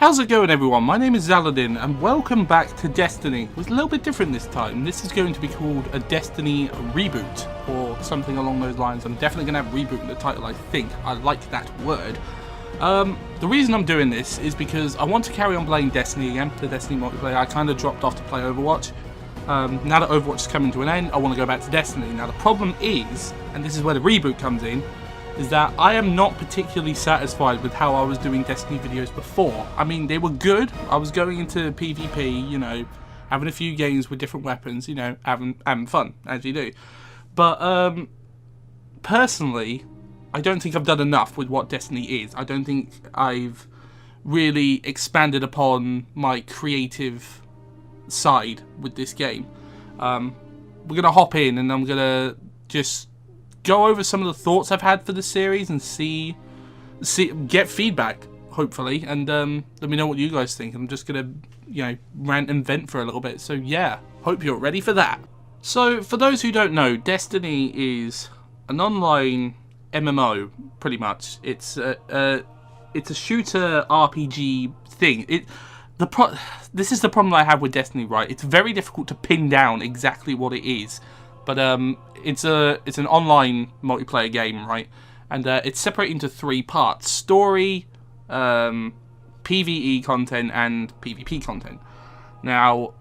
How's it going, everyone? My name is Xaladin and welcome back to Destiny. It was a little bit different this time. This is going to be called a Destiny Reboot or something along those lines. I'm definitely going to have reboot in the title, I think. I like that word. The reason I'm doing this is because I want to carry on playing Destiny again, the Destiny multiplayer. I kind of dropped off to play Overwatch. Now that Overwatch is coming to an end, I want to go back to Destiny. Now the problem is, and this is where the reboot comes in, is that I am not particularly satisfied with how I was doing Destiny videos before. I mean, they were good. I was going into PvP, you know, having a few games with different weapons, you know, having fun, as you do. But, personally, I don't think I've done enough with what Destiny is. I don't think I've really expanded upon my creative side with this game. We're going to hop in and I'm going to just go over some of the thoughts I've had for the series and get feedback, hopefully, and let me know what you guys think. I'm just gonna, you know, rant and vent for a little bit. So yeah, hope you're ready for that. So for those who don't know, Destiny is an online MMO, pretty much. It's a shooter RPG thing. This is the problem I have with Destiny, right? It's very difficult to pin down exactly what it is. But it's an online multiplayer game, right? And it's separated into three parts: story, PvE content, and PvP content. Now,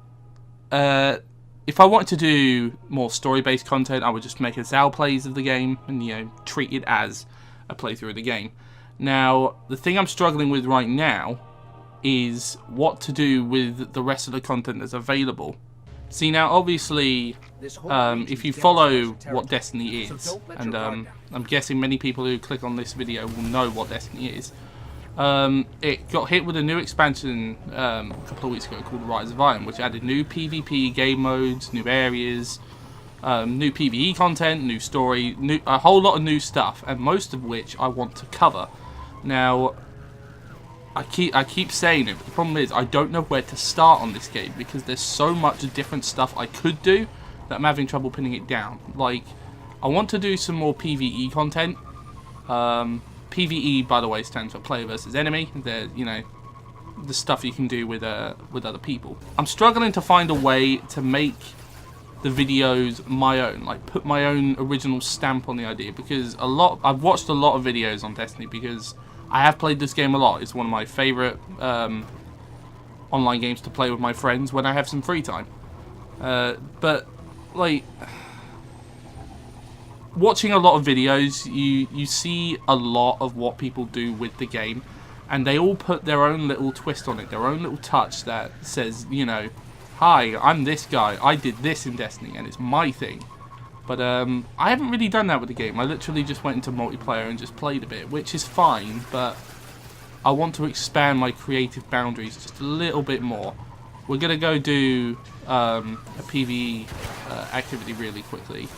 if I wanted to do more story-based content, I would just make a Zal plays of the game and, you know, treat it as a playthrough of the game. Now, the thing I'm struggling with right now is what to do with the rest of the content that's available. See, now, obviously, if you follow what Destiny is, and I'm guessing many people who click on this video will know what Destiny is, it got hit with a new expansion a couple of weeks ago called Rise of Iron, which added new PvP game modes, new areas, new PvE content, new story, a whole lot of new stuff, and most of which I want to cover. Now, I keep saying it, but the problem is I don't know where to start on this game because there's so much different stuff I could do that I'm having trouble pinning it down. Like, I want to do some more PvE content. PvE, by the way, stands for player versus enemy. They're, you know, the stuff you can do with other people. I'm struggling to find a way to make the videos my own, like put my own original stamp on the idea, because I've watched a lot of videos on Destiny because I have played this game a lot. It's one of my favourite online games to play with my friends when I have some free time. But, like, watching a lot of videos, you see a lot of what people do with the game, and they all put their own little twist on it, their own little touch that says, you know, hi, I'm this guy, I did this in Destiny, and it's my thing. But I haven't really done that with the game. I literally just went into multiplayer and just played a bit, which is fine, but I want to expand my creative boundaries just a little bit more. We're going to go do a PvE activity really quickly.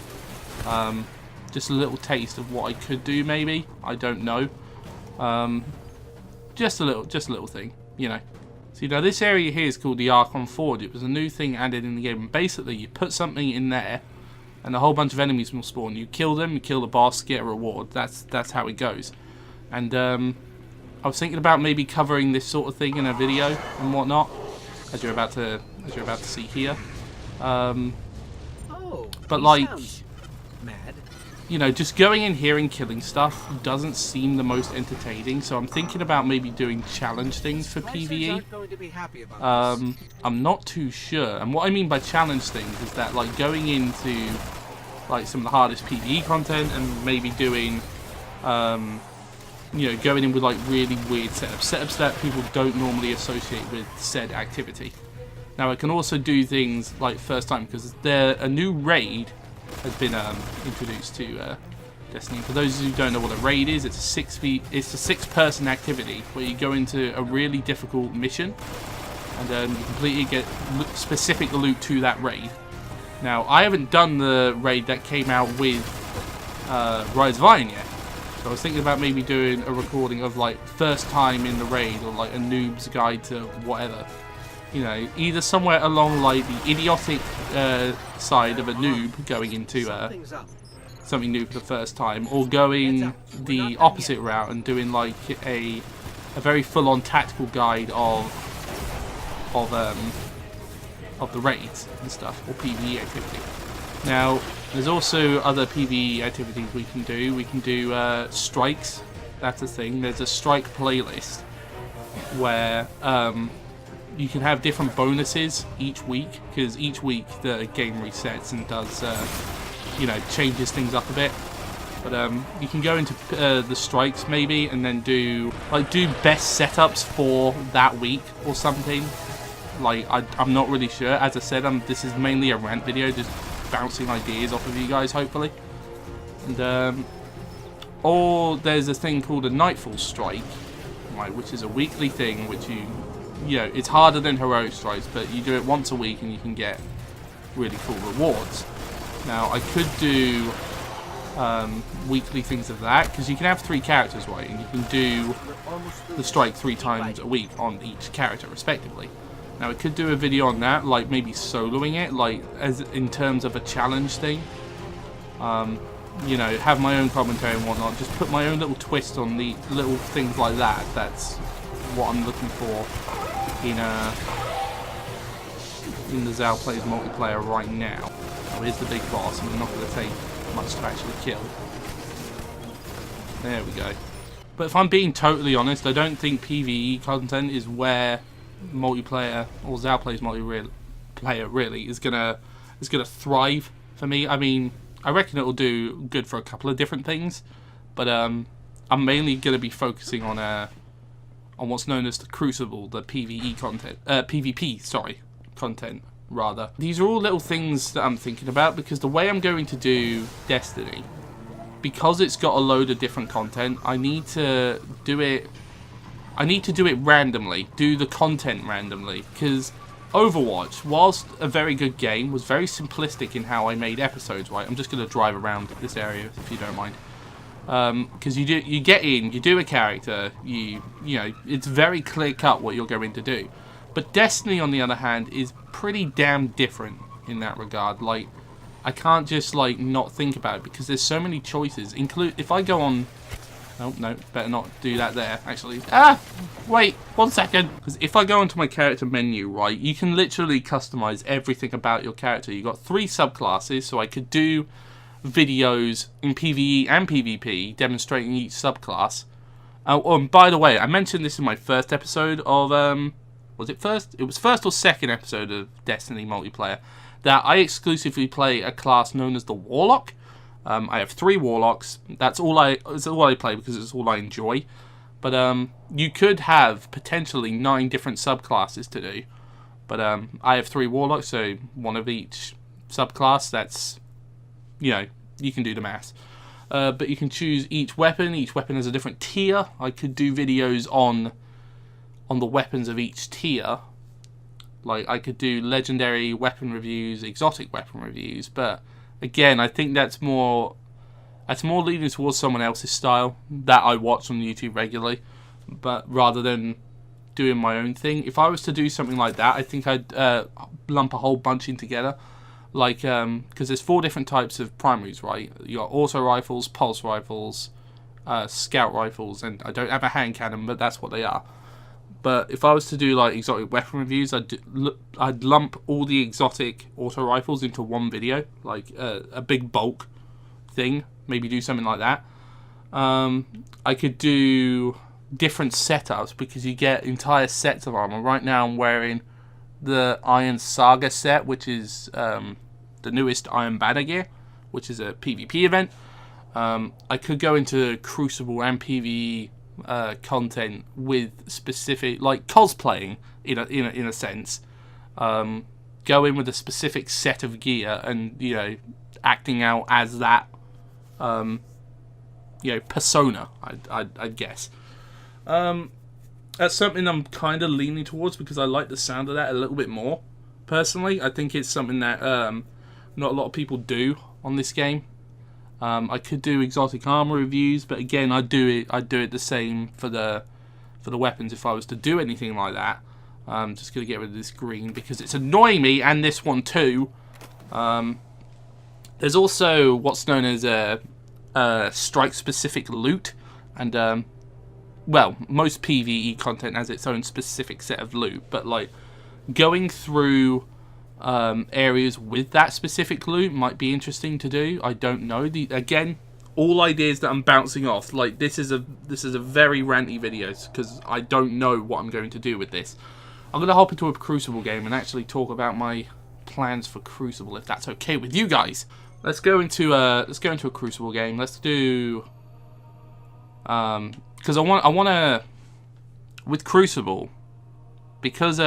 Just a little taste of what I could do, maybe. I don't know. Just a little thing, you know. See, now this area here is called the Archon Forge. It was a new thing added in the game. And basically, you put something in there, and a whole bunch of enemies will spawn. You kill them, you kill the boss, get a reward. That's how it goes. And I was thinking about maybe covering this sort of thing in a video and whatnot, as you're about to see here. But like, you know, just going in here and killing stuff doesn't seem the most entertaining. So I'm thinking about maybe doing challenge things for PvE. I'm not too sure. And what I mean by challenge things is that, like, going into like some of the hardest PvE content and maybe doing, you know, going in with like really weird setups that people don't normally associate with said activity. Now, I can also do things like first time, because a new raid has been introduced to Destiny. For those who don't know what a raid is, it's a 6-person activity where you go into a really difficult mission and you completely get specific loot to that raid. Now, I haven't done the raid that came out with Rise of Iron yet, so I was thinking about maybe doing a recording of like first time in the raid, or like a noob's guide to whatever. You know, either somewhere along like the idiotic side of a noob going into something new for the first time, or going the opposite route and doing like a a very full-on tactical guide of the raids and stuff, or PvE activity. Now, there's also other PvE activities we can do. We can do strikes. That's a thing. There's a strike playlist where you can have different bonuses each week, because each week the game resets and does, you know, changes things up a bit. But you can go into the strikes maybe, and then do best setups for that week or something. Like, I'm not really sure. As I said, this is mainly a rant video, just bouncing ideas off of you guys, hopefully. And or there's a thing called a Nightfall Strike, right, which is a weekly thing, which you know, it's harder than heroic strikes, but you do it once a week and you can get really cool rewards. Now, I could do weekly things of that, because you can have 3 characters, right, and you can do the strike 3 times a week on each character respectively. Now, I could do a video on that, like maybe soloing it, like as in terms of a challenge thing. You know, have my own commentary and whatnot, just put my own little twist on the little things like that. That's what I'm looking for in the Zal Plays multiplayer right now. Now, here's the big boss, and we're not going to take much to actually kill. There we go. But if I'm being totally honest, I don't think PvE content is where multiplayer or Zal Plays multiplayer really is gonna thrive for me. I mean, I reckon it'll do good for a couple of different things, but I'm mainly gonna be focusing on what's known as the Crucible, the PvE content, PvP, sorry, content rather. These are all little things that I'm thinking about, because the way I'm going to do Destiny, because it's got a load of different content, I need to do it randomly, do the content randomly, because Overwatch, whilst a very good game, was very simplistic in how I made episodes, right? I'm just going to drive around this area, if you don't mind. Because you get in, you do a character, you know, it's very clear-cut what you're going to do. But Destiny, on the other hand, is pretty damn different in that regard. Like, I can't just, like, not think about it, because there's so many choices. If I go on... Oh, no, better not do that there, actually. Ah! Wait, 1 second. Because if I go into my character menu, right, you can literally customize everything about your character. You've got 3 subclasses, so I could do videos in PvE and PvP demonstrating each subclass. Oh, and by the way, I mentioned this in my first episode of... was it first? It was first or second episode of Destiny multiplayer, that I exclusively play a class known as the Warlock. I have 3 Warlocks. That's all I play, because it's all I enjoy. But you could have potentially 9 different subclasses to do. But I have 3 Warlocks, so 1 of each subclass. That's, you know, you can do the maths. But you can choose each weapon. Each weapon has a different tier. I could do videos on the weapons of each tier. Like, I could do legendary weapon reviews, exotic weapon reviews, but again, I think that's more leaning towards someone else's style that I watch on YouTube regularly, but rather than doing my own thing. If I was to do something like that, I think I'd lump a whole bunch in together. Like, because there's 4 different types of primaries, right? You got auto rifles, pulse rifles, scout rifles, and I don't have a hand cannon, but that's what they are. But if I was to do like exotic weapon reviews, I'd lump all the exotic auto rifles into one video, like a big bulk thing. Maybe do something like that. I could do different setups, because you get entire sets of armor. Right now I'm wearing the Iron Saga set, which is the newest Iron Banner gear, which is a PvP event. I could go into Crucible and PvE content with specific, like, cosplaying in a sense. Go in with a specific set of gear and, you know, acting out as that, you know, persona, I'd guess. That's something I'm kind of leaning towards, because I like the sound of that a little bit more. Personally, I think it's something that not a lot of people do on this game. I could do exotic armor reviews, but again, I'd do it the same for the weapons if I was to do anything like that. I'm just gonna get rid of this green because it's annoying me, and this one too. There's also what's known as a strike-specific loot, and well, most PvE content has its own specific set of loot, but like going through areas with that specific loot might be interesting to do. I don't know. Again, all ideas that I'm bouncing off. Like this is a very ranty video because I don't know what I'm going to do with this. I'm gonna hop into a Crucible game and actually talk about my plans for Crucible, if that's okay with you guys. Let's go into a Crucible game. Let's do because I want to with Crucible, because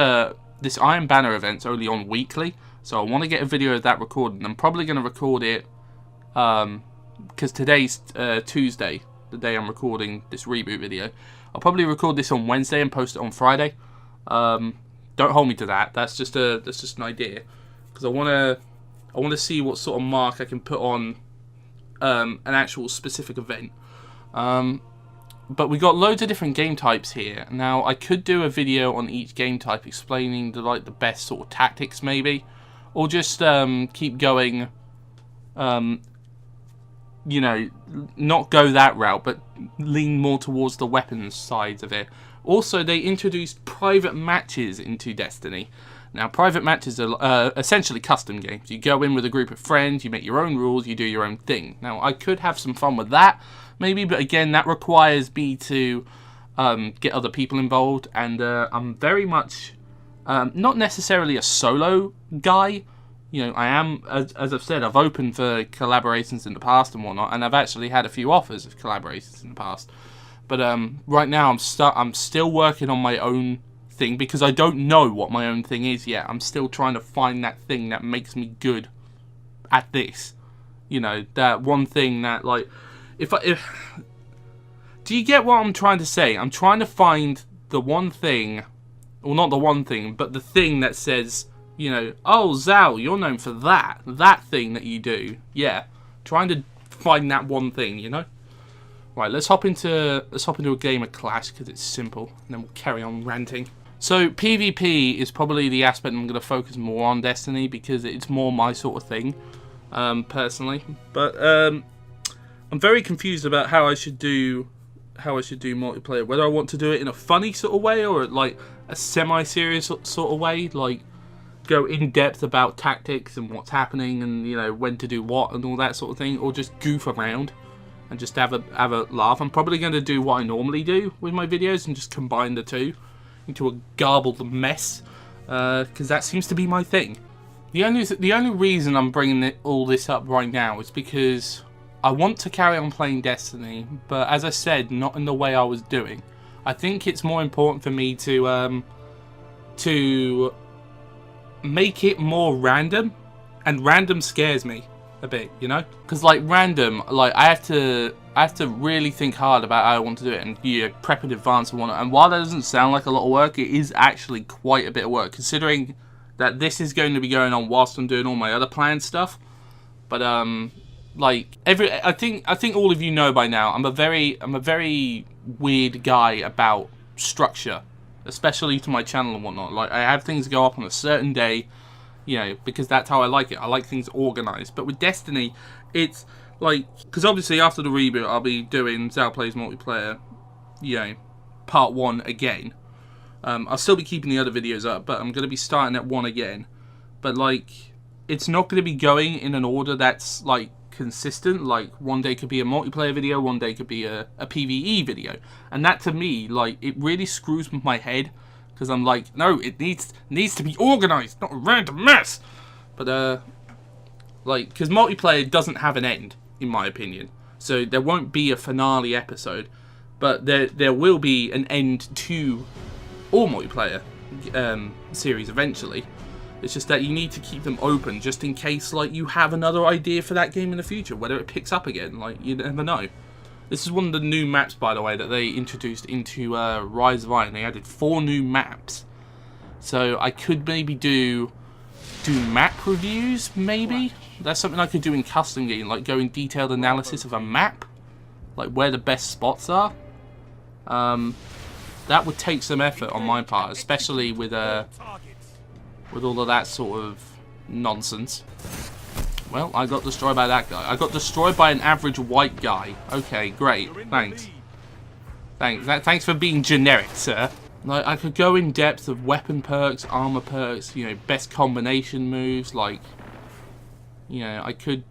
this Iron Banner event's only on weekly, so I want to get a video of that recorded. I'm probably going to record it because today's Tuesday, the day I'm recording this reboot video. I'll probably record this on Wednesday and post it on Friday. Don't hold me to that. That's just an idea, because I want to see what sort of mark I can put on an actual specific event. But we got loads of different game types here. Now I could do a video on each game type explaining the best sort of tactics maybe, or just keep going. You know, not go that route, but lean more towards the weapons sides of it. Also, they introduced private matches into Destiny. Now, private matches are essentially custom games. You go in with a group of friends, you make your own rules, you do your own thing. Now, I could have some fun with that, maybe, but again, that requires me to get other people involved, and I'm very much not necessarily a solo guy. You know, I am, as I've said, I've opened for collaborations in the past and whatnot, and I've actually had a few offers of collaborations in the past. But right now, I'm still working on my own thing, because I don't know what my own thing is yet. I'm still trying to find that thing that makes me good at this. You know, that one thing that, like, if do you get what I'm trying to say? I'm trying to find the one thing, well, not the one thing, but the thing that says, you know, oh, Zal, you're known for that thing that you do. Yeah, trying to find that one thing, you know. Right, let's hop into a game of Clash, because it's simple, and then we'll carry on ranting. So PvP is probably the aspect I'm going to focus more on Destiny, because it's more my sort of thing, personally. But I'm very confused about how I should do multiplayer. Whether I want to do it in a funny sort of way, or like a semi-serious sort of way, like go in depth about tactics and what's happening, and you know when to do what and all that sort of thing, or just goof around and just have a laugh. I'm probably going to do what I normally do with my videos and just combine the two into a garbled mess, because that seems to be my thing. The only reason I'm bringing all this up right now is because I want to carry on playing Destiny, but as I said, not in the way I was doing. I think it's more important for me to make it more random, and random scares me a bit, you know, because like random, like I have to really think hard about how I want to do it, and prep in advance and whatnot. And while that doesn't sound like a lot of work, it is actually quite a bit of work, considering that this is going to be going on whilst I'm doing all my other planned stuff. But like I think all of you know by now, I'm a very weird guy about structure, especially to my channel and whatnot. Like I have things go up on a certain day, you know, because that's how I like it. I like things organized. But with Destiny, it's like, because obviously after the reboot, I'll be doing Zal Plays Multiplayer, you know, part 1 again. I'll still be keeping the other videos up, but I'm going to be starting at 1 again. But like, it's not going to be going in an order that's like consistent. Like one day could be a multiplayer video, one day could be a PvE video, and that to me, like, it really screws with my head, because I'm like, no, it needs to be organized, not a random mess. But like, because multiplayer doesn't have an end, in my opinion, so there won't be a finale episode, but there will be an end to all multiplayer series eventually. It's just that you need to keep them open, just in case, like, you have another idea for that game in the future, whether it picks up again. Like, you never know. This is one of the new maps, by the way, that they introduced into Rise of Iron. They added 4 new maps, so I could maybe do map reviews. Maybe that's something I could do in custom game, like go in detailed analysis of a map, like where the best spots are. That would take some effort on my part, especially with all of that sort of nonsense. Well, I got destroyed by that guy. I got destroyed by an average white guy. Okay, great. Thanks. Thanks for being generic, sir. Like, I could go in depth of weapon perks, armor perks, you know, best combination moves. Like, you know, I could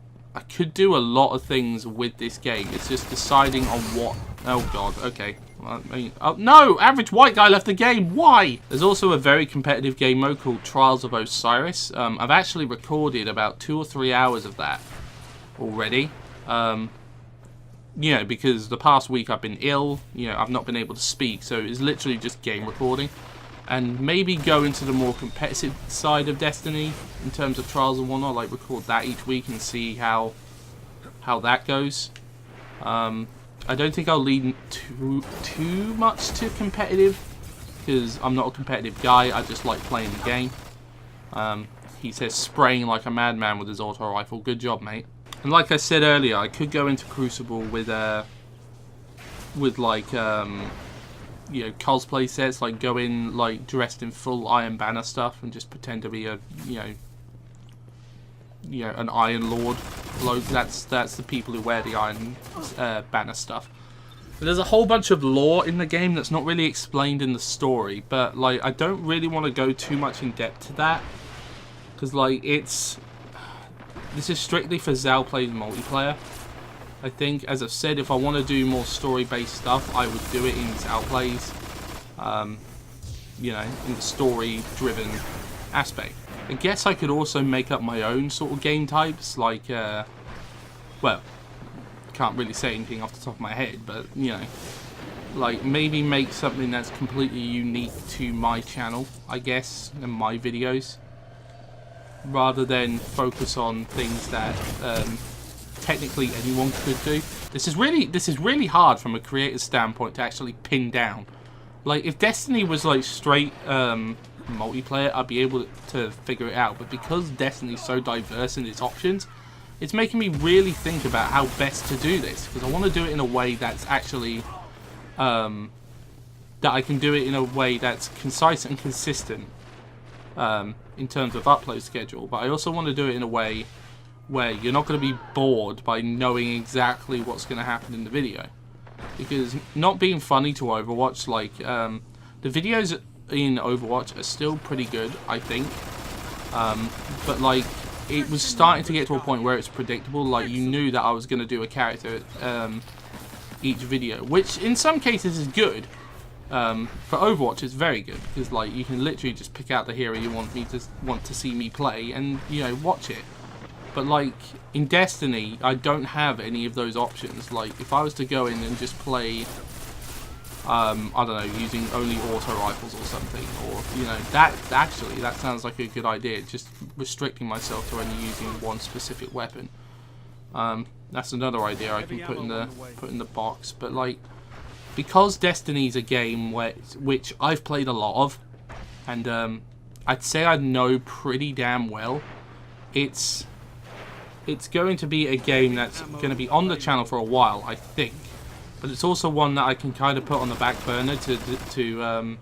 do a lot of things with this game. It's just deciding on what. Oh god, okay. I mean, oh no! Average white guy left the game. Why? There's also a very competitive game mode called Trials of Osiris. I've actually recorded about 2 or 3 hours of that already. You know, because the past week I've been ill. You know, I've not been able to speak, so it's literally just game recording. And maybe go into the more competitive side of Destiny in terms of Trials and whatnot. Like record that each week and see how that goes. I don't think I'll lean too much to competitive, because I'm not a competitive guy. I just like playing the game. He says spraying like a madman with his auto rifle. Good job, mate. And like I said earlier, I could go into Crucible with like you know, cosplay sets, like go in like dressed in full Iron Banner stuff and just pretend to be a you know an Iron Lord. That's the people who wear the Iron Banner stuff. But there's a whole bunch of lore in the game that's not really explained in the story, but like I don't really want to go too much in depth to that, because like this is strictly for Zal plays multiplayer. I think, as I've said, if I want to do more story-based stuff, I would do it in Zal plays. You know, in the story-driven aspect. I guess I could also make up my own sort of game types, like, well, can't really say anything off the top of my head, but, you know, like, maybe make something that's completely unique to my channel, I guess, and my videos, rather than focus on things that, technically anyone could do. This is really hard from a creator's standpoint to actually pin down. Like, if Destiny was, like, straight, multiplayer, I'd be able to figure it out, but because Destiny's so diverse in its options, it's making me really think about how best to do this, because I want to do it in a way that's actually that I can do it in a way that's concise and consistent in terms of upload schedule, but I also want to do it in a way where you're not going to be bored by knowing exactly what's going to happen in the video, because not being funny to Overwatch, like the videos in Overwatch are still pretty good, I think, but like it was starting to get to a point where it's predictable. Like, you knew that I was going to do a character each video, which in some cases is good. For Overwatch it's very good, because like you can literally just pick out the hero you want to see me play and, you know, watch it. But like in Destiny, I don't have any of those options. Like, if I was to go in and just play I don't know, using only auto rifles or something, or, you know, that sounds like a good idea, just restricting myself to only using one specific weapon. That's another idea I can put in the box. But like, because Destiny's a game which I've played a lot of, and I'd say I know pretty damn well, it's going to be a game that's going to be on the channel for a while, I think. But it's also one that I can kind of put on the back burner to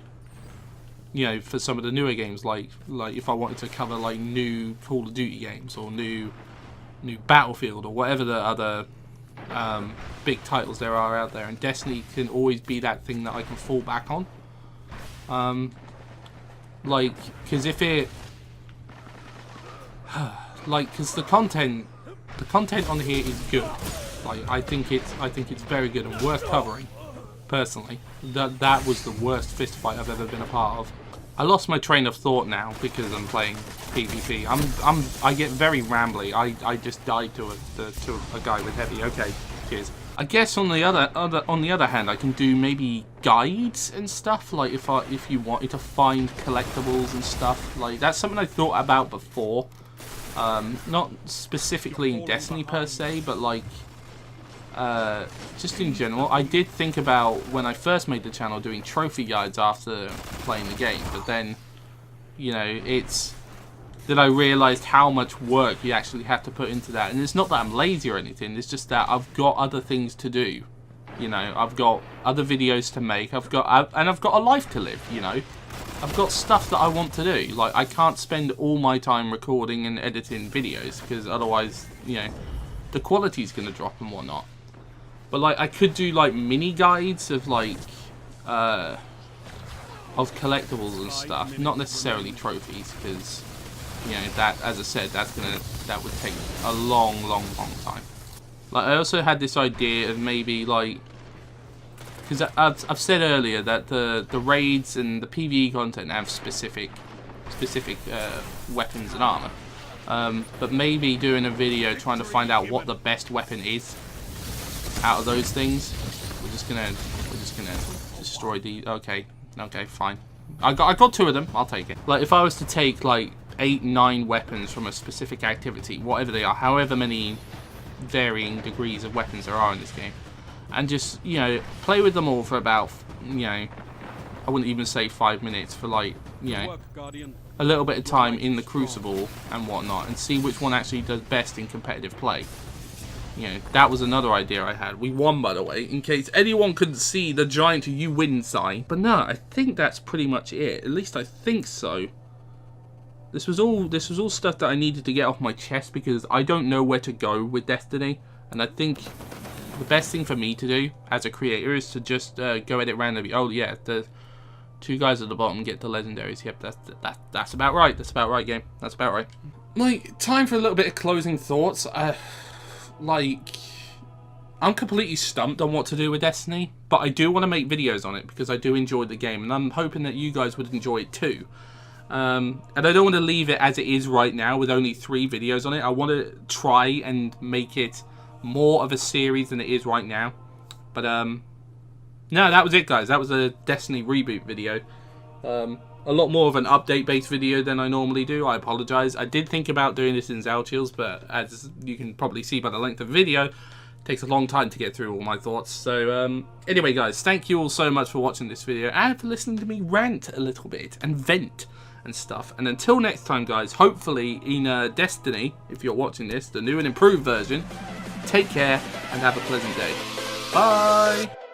you know, for some of the newer games, like if I wanted to cover like new Call of Duty games or new Battlefield or whatever the other big titles there are out there, and Destiny can always be that thing that I can fall back on. Like, because if it, like, because the content on here is good. Like, I think it's very good and worth covering. Personally, that was the worst fist fight I've ever been a part of. I lost my train of thought now because I'm playing PvP. I get very rambly. I just died to a guy with heavy. Okay, cheers. I guess on the other hand, I can do maybe guides and stuff. Like if you wanted to find collectibles and stuff, like that's something I thought about before. Not specifically in Destiny per se, but like just in general. I did think about, when I first made the channel, doing trophy guides after playing the game, but then, you know, that I realised how much work you actually have to put into that. And it's not that I'm lazy or anything, it's just that I've got other things to do. You know, I've got other videos to make, I've got a life to live, you know. I've got stuff that I want to do. Like, I can't spend all my time recording and editing videos, because otherwise, you know, the quality's going to drop and whatnot. But like I could do like mini guides of like of collectibles and stuff, not necessarily trophies, because you know that, as I said, that would take a long time. Like I also had this idea of maybe like, because I've said earlier that the raids and the PvE content have specific weapons and armor, but maybe doing a video trying to find out what the best weapon is out of those things. We're just gonna destroy the. Okay, fine. I got 2 of them. I'll take it. Like if I was to take like 8, 9 weapons from a specific activity, whatever they are, however many varying degrees of weapons there are in this game, and just, you know, play with them all for about, you know, I wouldn't even say 5 minutes, for like, you know, a little bit of time in the Crucible and whatnot, and see which one actually does best in competitive play. You know, that was another idea I had. We won, by the way, in case anyone couldn't see the giant "you win" sign. But no, I think that's pretty much it. At least I think so. This was all stuff that I needed to get off my chest, because I don't know where to go with Destiny, and I think the best thing for me to do as a creator is to just go at it randomly. Oh yeah, the 2 guys at the bottom get the legendaries. Yep, that's about right. That's about right, game. That's about right. Like, time for a little bit of closing thoughts. Like, I'm completely stumped on what to do with Destiny, but I do want to make videos on it because I do enjoy the game, and I'm hoping that you guys would enjoy it too. And I don't want to leave it as it is right now with only 3 videos on it. I want to try and make it more of a series than it is right now. But no, that was it, guys. That was a Destiny Reboot video. A lot more of an update-based video than I normally do. I apologise. I did think about doing this in Xalchills, but as you can probably see by the length of the video, it takes a long time to get through all my thoughts. So anyway, guys, thank you all so much for watching this video and for listening to me rant a little bit and vent and stuff. And until next time, guys, hopefully in Destiny, if you're watching this, the new and improved version, take care and have a pleasant day. Bye!